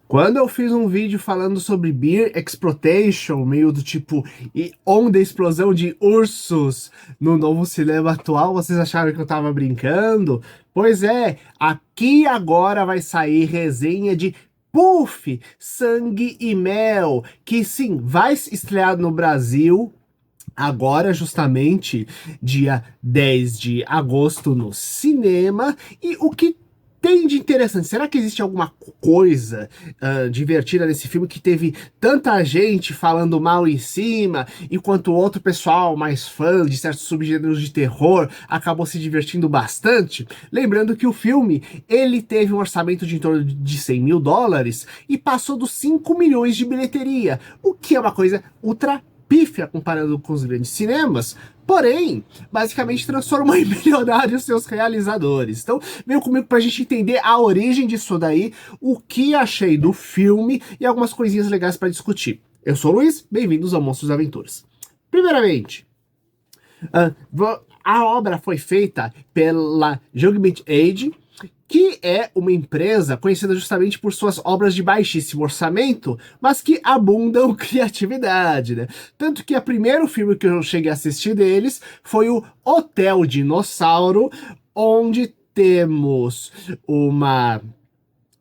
Quando eu fiz um vídeo falando sobre Beer Exploitation, meio do tipo, e onda explosão de ursos no novo cinema atual, vocês acharam que eu tava brincando? Pois é, aqui agora vai sair resenha de Puff, Sangue e Mel, que sim, vai estrear no Brasil agora, justamente, dia 10 de agosto no cinema. E o que tem de interessante? Será que existe alguma coisa divertida nesse filme que teve tanta gente falando mal em cima, enquanto o outro pessoal mais fã de certos subgêneros de terror acabou se divertindo bastante? Lembrando que o filme ele teve um orçamento de em torno de 100 mil dólares e passou dos 5 milhões de bilheteria, o que é uma coisa ultra pífia comparando com os grandes cinemas, porém, basicamente transformou em milionários seus realizadores. Então, veio comigo pra gente entender a origem disso daí, o que achei do filme e algumas coisinhas legais para discutir. Eu sou o Luiz, bem-vindos ao Monstros e Aventuras. Primeiramente, ah, a obra foi feita pela Judgment Age, que é uma empresa conhecida justamente por suas obras de baixíssimo orçamento, mas que abundam criatividade, né? Tanto que o primeiro filme que eu cheguei a assistir deles foi o Hotel Dinossauro, onde temos uma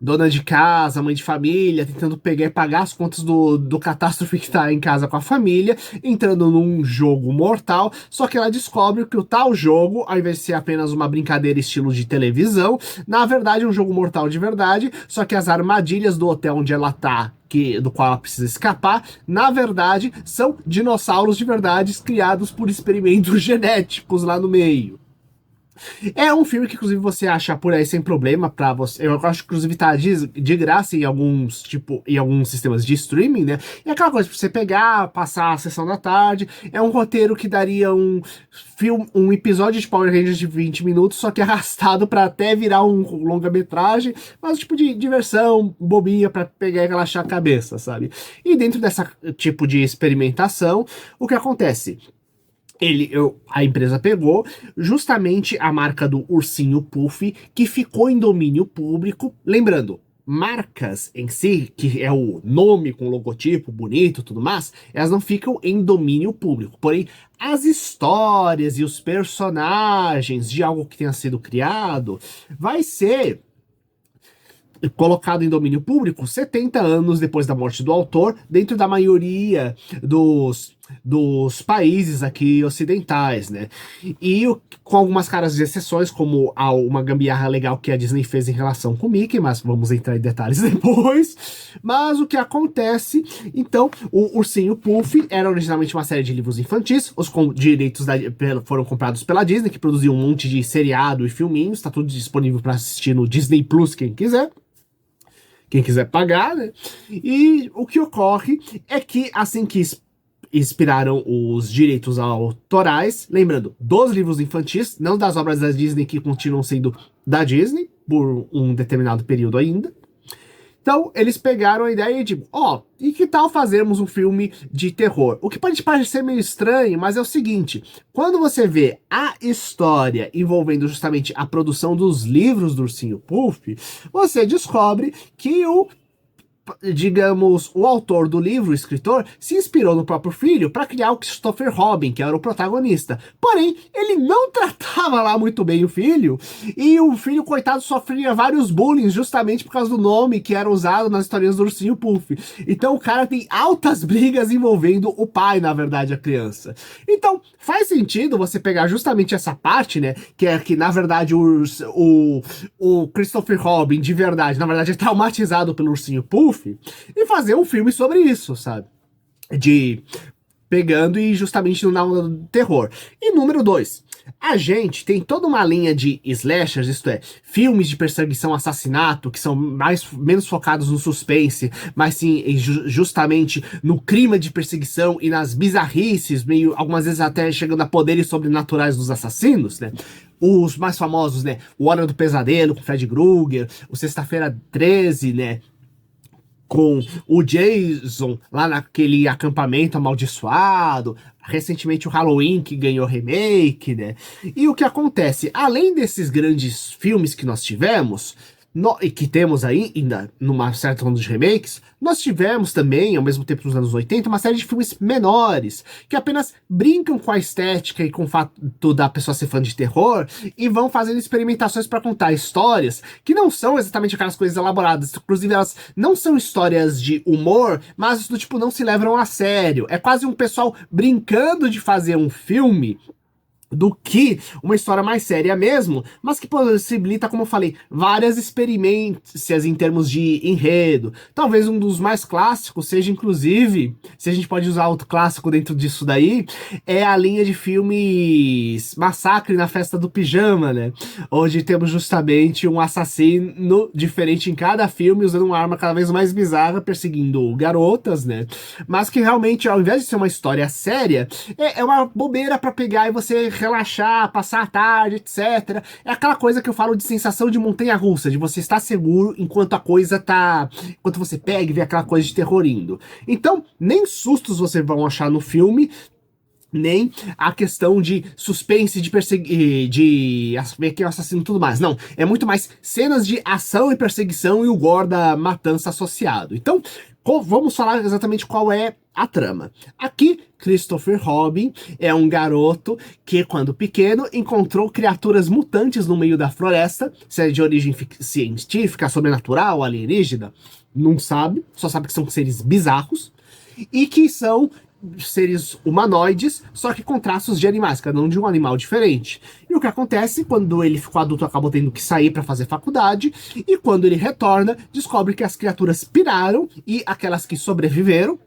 dona de casa, mãe de família, tentando pegar e pagar as contas do catástrofe que tá em casa com a família, entrando num jogo mortal, só que ela descobre que o tal jogo, ao invés de ser apenas uma brincadeira estilo de televisão, na verdade é um jogo mortal de verdade, só que as armadilhas do hotel onde ela tá, do qual ela precisa escapar, na verdade, são dinossauros de verdade criados por experimentos genéticos lá no meio. É um filme que, inclusive, você acha por aí sem problema pra você. Eu acho que, inclusive, tá de graça em alguns, tipo, em alguns sistemas de streaming, né? E é aquela coisa, pra você pegar, passar a sessão da tarde. É um roteiro que daria um filme, um episódio de Power Rangers de 20 minutos, só que arrastado pra até virar um longa-metragem, mas tipo de diversão, bobinha, pra pegar e relaxar a cabeça, sabe? E dentro dessa tipo de experimentação, o que acontece? A empresa pegou justamente a marca do ursinho Puff, que ficou em domínio público. Lembrando, marcas em si, que é o nome com logotipo bonito e tudo mais, elas não ficam em domínio público. Porém, as histórias e os personagens de algo que tenha sido criado vai ser colocado em domínio público 70 anos depois da morte do autor, dentro da maioria dos países aqui ocidentais, né? E com algumas caras de exceções, como uma gambiarra legal que a Disney fez em relação com o Mickey, mas vamos entrar em detalhes depois. Mas o que acontece, então, o Ursinho Puff era originalmente uma série de livros infantis, os direitos foram comprados pela Disney, que produziu um monte de seriado e filminhos, tá tudo disponível para assistir no Disney Plus, quem quiser. Quem quiser pagar, né? E o que ocorre é que assim que expiraram os direitos autorais, lembrando, dos livros infantis, não das obras da Disney que continuam sendo da Disney por um determinado período ainda. Então, eles pegaram a ideia de, e que tal fazermos um filme de terror? O que pode parecer meio estranho, mas é o seguinte, quando você vê a história envolvendo justamente a produção dos livros do Ursinho Puff, você descobre que digamos, o autor do livro, o escritor, se inspirou no próprio filho para criar o Christopher Robin, que era o protagonista. Porém, ele não tratava lá muito bem o filho, e o filho, coitado, sofria vários bullying justamente por causa do nome que era usado nas historinhas do Ursinho Puff. Então o cara tem altas brigas envolvendo o pai, na verdade, a criança. Então, faz sentido você pegar justamente essa parte, né, que é que, na verdade, o Christopher Robin, de verdade, na verdade, é traumatizado pelo Ursinho Puff, e fazer um filme sobre isso, sabe? De pegando e justamente na onda do terror. E número 2, a gente tem toda uma linha de slashers, isto é, filmes de perseguição, assassinato, que são menos focados no suspense, mas sim justamente no clima de perseguição e nas bizarrices, meio algumas vezes até chegando a poderes sobrenaturais dos assassinos, né? Os mais famosos, né? O Hora do Pesadelo com Fred Krueger, o Sexta-feira 13, né? Com o Jason lá naquele acampamento amaldiçoado, recentemente o Halloween que ganhou remake, né? E o que acontece? Além desses grandes filmes que nós tivemos, E que temos aí, ainda numa certa onda de remakes, nós tivemos também, ao mesmo tempo nos anos 80, uma série de filmes menores, que apenas brincam com a estética e com o fato da pessoa ser fã de terror, e vão fazendo experimentações para contar histórias que não são exatamente aquelas coisas elaboradas. Inclusive, elas não são histórias de humor, mas do tipo, não se levam a sério. É quase um pessoal brincando de fazer um filme do que uma história mais séria mesmo, mas que possibilita, como eu falei, várias experiências em termos de enredo. Talvez um dos mais clássicos seja, inclusive, se a gente pode usar outro clássico dentro disso daí, é a linha de filmes Massacre na Festa do Pijama, né? Onde temos justamente um assassino diferente em cada filme, usando uma arma cada vez mais bizarra, perseguindo garotas, né? Mas que realmente, ao invés de ser uma história séria, é uma bobeira pra pegar e você relaxar, passar a tarde, etc. É aquela coisa que eu falo de sensação de montanha-russa, de você estar seguro enquanto a coisa tá... Enquanto você pega e vê aquela coisa de terror indo. Então, nem sustos você vão achar no filme, nem a questão de suspense, de perseguir, de ver quem é o assassino e tudo mais. Não, é muito mais cenas de ação e perseguição e o gore da matança associado. Então, vamos falar exatamente qual é a trama. Aqui, Christopher Robin é um garoto que, quando pequeno, encontrou criaturas mutantes no meio da floresta, se é de origem científica, sobrenatural, alienígena, não sabe, só sabe que são seres bizarros, e que são seres humanoides, só que com traços de animais, cada um de um animal diferente. E o que acontece, quando ele ficou adulto, acabou tendo que sair para fazer faculdade, e quando ele retorna, descobre que as criaturas piraram, e aquelas que sobreviveram,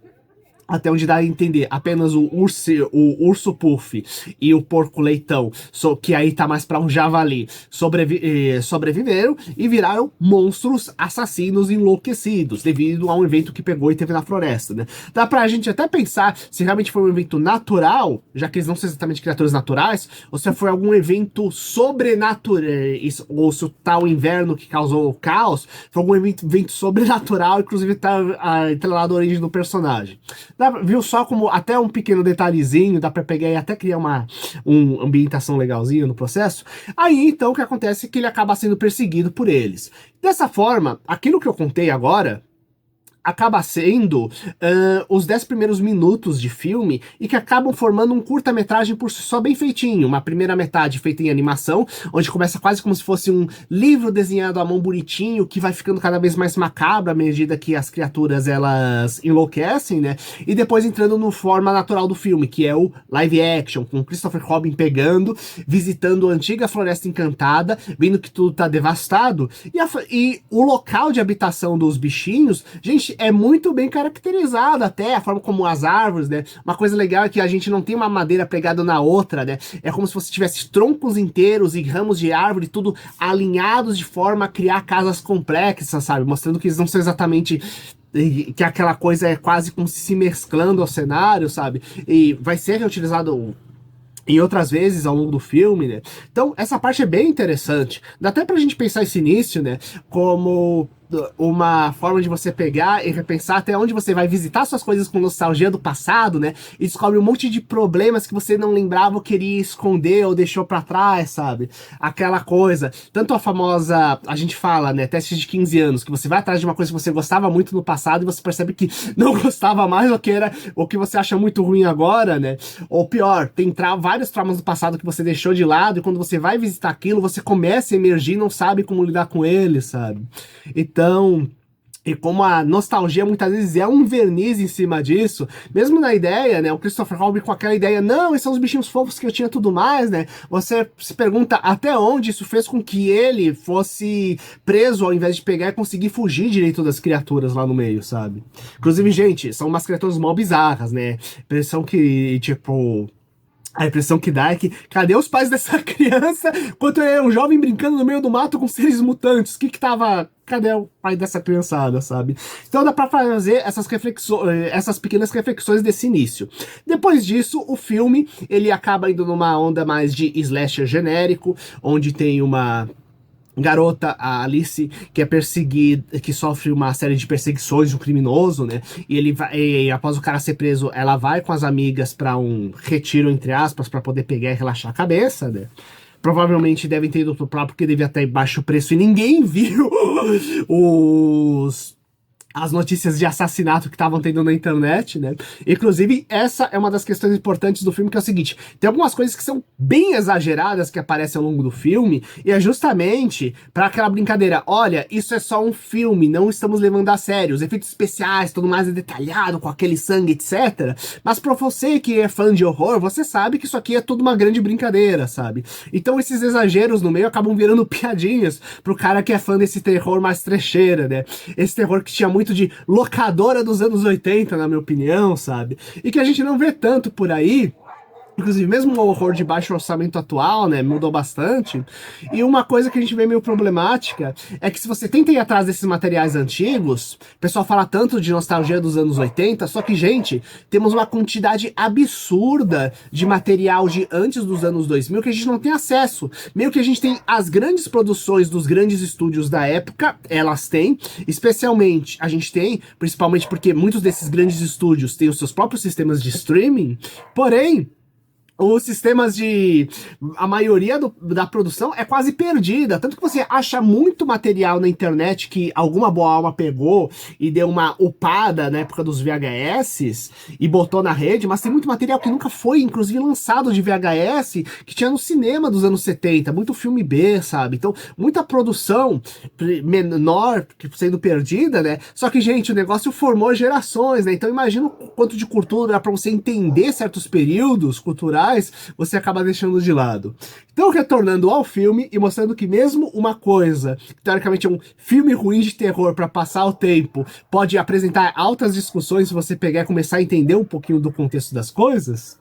até onde dá a entender, apenas o urso puff e o porco leitão, que aí tá mais pra um javali, sobreviveram e viraram monstros assassinos enlouquecidos, devido a um evento que pegou e teve na floresta, né? Dá pra gente até pensar se realmente foi um evento natural, já que eles não são exatamente criaturas naturais, ou se foi algum evento sobrenatural, ou se o tal inverno que causou o caos foi algum evento sobrenatural, inclusive tá atrelado à origem do personagem. Viu só como até um pequeno detalhezinho dá pra pegar e até criar uma ambientação legalzinha no processo? Aí então o que acontece é que ele acaba sendo perseguido por eles. Dessa forma, aquilo que eu contei agora acaba sendo os 10 primeiros minutos de filme e que acabam formando um curta-metragem por si só bem feitinho. Uma primeira metade feita em animação, onde começa quase como se fosse um livro desenhado à mão bonitinho, que vai ficando cada vez mais macabro à medida que as criaturas elas enlouquecem, né? E depois entrando no forma natural do filme, que é o live action, com Christopher Robin pegando, visitando a antiga Floresta Encantada, vendo que tudo tá devastado, e o local de habitação dos bichinhos, gente, é muito bem caracterizado até, a forma como as árvores, né? Uma coisa legal é que a gente não tem uma madeira pegada na outra, né? É como se você tivesse troncos inteiros e ramos de árvore, tudo alinhados de forma a criar casas complexas, sabe? Mostrando que eles não são exatamente... que aquela coisa é quase como se mesclando ao cenário, sabe? E vai ser reutilizado em outras vezes ao longo do filme, né? Então, essa parte é bem interessante. Dá até pra gente pensar esse início, né? Como uma forma de você pegar e repensar até onde você vai visitar suas coisas com nostalgia do passado, né? E descobre um monte de problemas que você não lembrava ou queria esconder ou deixou pra trás, sabe? Aquela coisa. Tanto a famosa, a gente fala, né? Teste de 15 anos, que você vai atrás de uma coisa que você gostava muito no passado e você percebe que não gostava mais ou que era, ou que você acha muito ruim agora, né? Ou pior, tem vários traumas do passado que você deixou de lado e quando você vai visitar aquilo, você começa a emergir e não sabe como lidar com ele, sabe? Então, e como a nostalgia muitas vezes é um verniz em cima disso, mesmo na ideia, né, o Christopher Robin com aquela ideia, não, esses são os bichinhos fofos que eu tinha tudo mais, né, você se pergunta até onde isso fez com que ele fosse preso ao invés de pegar e conseguir fugir direito das criaturas lá no meio, sabe? Inclusive, gente, são umas criaturas mó bizarras, né, impressão que, tipo... A impressão que dá é que, cadê os pais dessa criança enquanto ele era um jovem brincando no meio do mato com seres mutantes? Cadê o pai dessa criançada, sabe? Então dá pra fazer essas pequenas reflexões desse início. Depois disso, o filme, ele acaba indo numa onda mais de slasher genérico, onde tem uma... garota, a Alice, que é perseguida, que sofre uma série de perseguições de um criminoso, né? E ele vai, e após o cara ser preso, ela vai com as amigas pra um retiro, entre aspas, pra poder pegar e relaxar a cabeça, né? provavelmente devem ter ido pro próprio porque devia estar em baixo preço e ninguém viu as notícias de assassinato que estavam tendo na internet, né? Inclusive, essa é uma das questões importantes do filme, que é o seguinte: tem algumas coisas que são bem exageradas que aparecem ao longo do filme, e é justamente para aquela brincadeira, olha, isso é só um filme, não estamos levando a sério, os efeitos especiais, tudo mais é detalhado, com aquele sangue, etc. Mas pra você que é fã de horror, você sabe que isso aqui é tudo uma grande brincadeira, sabe? Então esses exageros no meio acabam virando piadinhas pro cara que é fã desse terror mais trecheira, né? Esse terror que tinha muito de locadora dos anos 80, na minha opinião, sabe? E que a gente não vê tanto por aí. Inclusive, mesmo o horror de baixo orçamento atual, né, mudou bastante. E uma coisa que a gente vê meio problemática é que se você tenta ir atrás desses materiais antigos, o pessoal fala tanto de nostalgia dos anos 80, só que, gente, temos uma quantidade absurda de material de antes dos anos 2000 que a gente não tem acesso. Meio que a gente tem as grandes produções dos grandes estúdios da época, elas têm, especialmente, a gente tem, principalmente porque muitos desses grandes estúdios têm os seus próprios sistemas de streaming, porém, os sistemas de... a maioria da produção é quase perdida, tanto que você acha muito material na internet que alguma boa alma pegou e deu uma upada na época dos VHS e botou na rede, mas tem muito material que nunca foi, inclusive, lançado de VHS, que tinha no cinema dos anos 70, muito filme B, sabe? Então, muita produção menor sendo perdida, né? Só que, gente, o negócio formou gerações, né? Então, imagina o quanto de cultura dá pra você entender certos períodos culturais, você acaba deixando de lado. Então, retornando ao filme e mostrando que mesmo uma coisa, que teoricamente é um filme ruim de terror para passar o tempo, pode apresentar altas discussões se você pegar e começar a entender um pouquinho do contexto das coisas,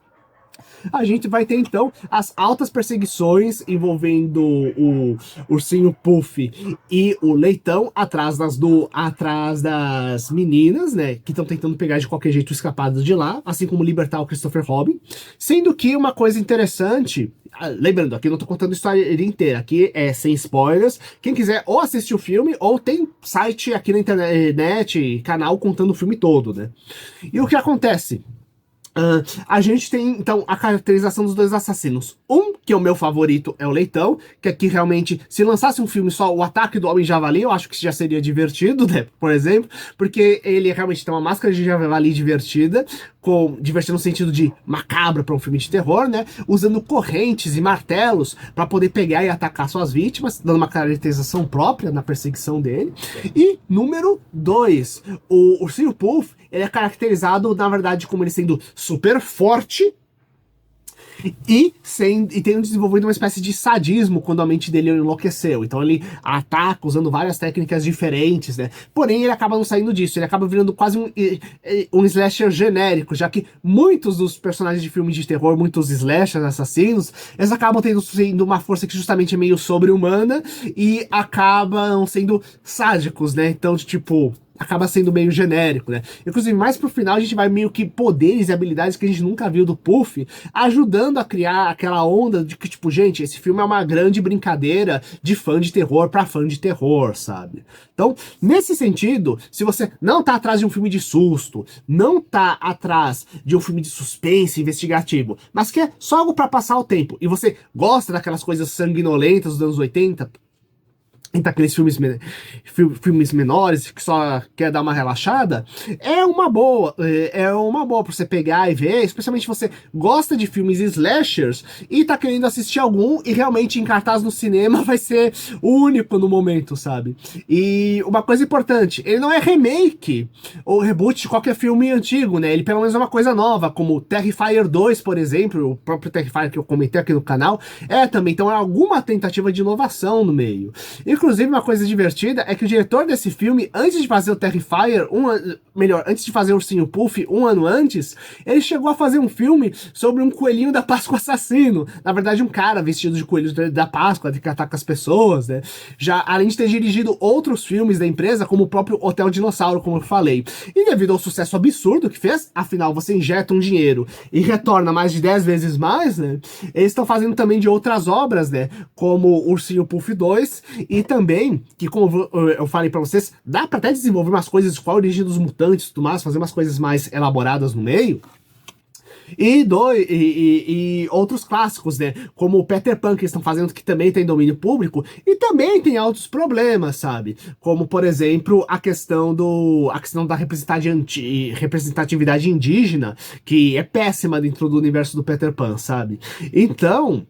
a gente vai ter então as altas perseguições envolvendo o ursinho Puff e o Leitão atrás das meninas, né, que estão tentando pegar de qualquer jeito escapado de lá, assim como libertar o Christopher Robin. Sendo que uma coisa interessante, lembrando, aqui eu não tô contando a história inteira, aqui é sem spoilers, quem quiser ou assistir o filme, ou tem site aqui na internet, canal contando o filme todo, né. E o que acontece? A gente tem, então, a caracterização dos dois assassinos. Um, que é o meu favorito, é o Leitão, que aqui realmente, se lançasse um filme só, o Ataque do Homem Javali, eu acho que já seria divertido, né, por exemplo, porque ele realmente tem uma máscara de javali divertida, divertido no sentido de macabra para um filme de terror, né, usando correntes e martelos para poder pegar e atacar suas vítimas, dando uma caracterização própria na perseguição dele. E, número 2, o Ursinho Puff, ele é caracterizado, na verdade, como ele sendo super forte e tendo desenvolvido uma espécie de sadismo quando a mente dele enlouqueceu. Então ele ataca usando várias técnicas diferentes, né? Porém, ele acaba não saindo disso, ele acaba virando quase um slasher genérico, já que muitos dos personagens de filmes de terror, muitos slashers, assassinos, eles acabam sendo uma força que justamente é meio sobre-humana e acabam sendo sádicos, né? Então, tipo, acaba sendo meio genérico, né? Inclusive, mais pro final, a gente vai meio que poderes e habilidades que a gente nunca viu do Puff, ajudando a criar aquela onda de que, tipo, gente, esse filme é uma grande brincadeira de fã de terror pra fã de terror, sabe? Então, nesse sentido, se você não tá atrás de um filme de susto, não tá atrás de um filme de suspense investigativo, mas quer só algo pra passar o tempo, e você gosta daquelas coisas sanguinolentas dos anos 80, então, aqueles filmes menores que só quer dar uma relaxada, é uma boa pra você pegar e ver, especialmente se você gosta de filmes slashers e tá querendo assistir algum e realmente em cartaz no cinema vai ser o único no momento, sabe? E uma coisa importante, ele não é remake ou reboot de qualquer filme antigo, né? Ele pelo menos é uma coisa nova, como Terrifier 2, por exemplo, o próprio Terrifier que eu comentei aqui no canal, também, então é alguma tentativa de inovação no meio. Inclusive, uma coisa divertida é que o diretor desse filme, antes de fazer o Terrifier, antes de fazer o Ursinho Puff, um ano antes, ele chegou a fazer um filme sobre um coelhinho da Páscoa assassino. Na verdade, um cara vestido de coelho da Páscoa, que ataca as pessoas, né? Já, além de ter dirigido outros filmes da empresa, como o próprio Hotel Dinossauro, como eu falei. E devido ao sucesso absurdo que fez, afinal, você injeta um dinheiro e retorna mais de 10 vezes mais, né? Eles estão fazendo também de outras obras, né? Como Ursinho Puff 2 e também, que como eu falei pra vocês, dá pra até desenvolver umas coisas, qual a origem dos mutantes e tudo mais, fazer umas coisas mais elaboradas no meio. E outros clássicos, né? Como o Peter Pan, que eles estão fazendo, que também tem domínio público, e também tem altos problemas, sabe? Como, por exemplo, a questão da representatividade indígena, que é péssima dentro do universo do Peter Pan, sabe? Então,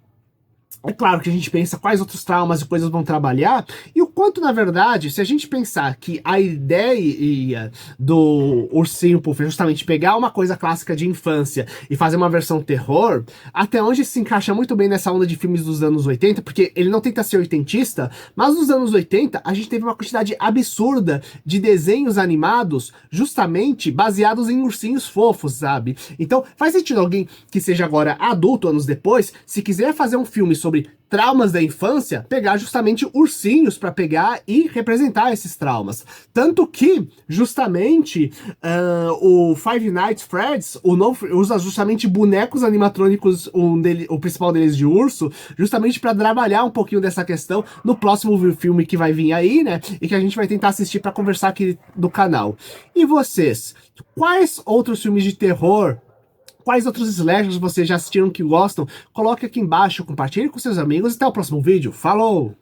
é claro que a gente pensa quais outros traumas e coisas vão trabalhar, e o quanto, na verdade, se a gente pensar que a ideia do Ursinho Puff é justamente pegar uma coisa clássica de infância e fazer uma versão terror, até onde se encaixa muito bem nessa onda de filmes dos anos 80, porque ele não tenta ser oitentista, mas nos anos 80 a gente teve uma quantidade absurda de desenhos animados justamente baseados em ursinhos fofos, sabe? Então faz sentido alguém que seja agora adulto, anos depois, se quiser fazer um filme sobre traumas da infância, pegar justamente ursinhos para pegar e representar esses traumas. Tanto que, justamente, o Five Nights at Freddy's, o novo, usa justamente bonecos animatrônicos, o principal deles de urso, justamente para trabalhar um pouquinho dessa questão no próximo filme que vai vir aí, né? E que a gente vai tentar assistir para conversar aqui do canal. E vocês? Quais outros filmes de terror, quais outros slashers vocês já assistiram que gostam? Coloque aqui embaixo, compartilhe com seus amigos e até o próximo vídeo. Falou!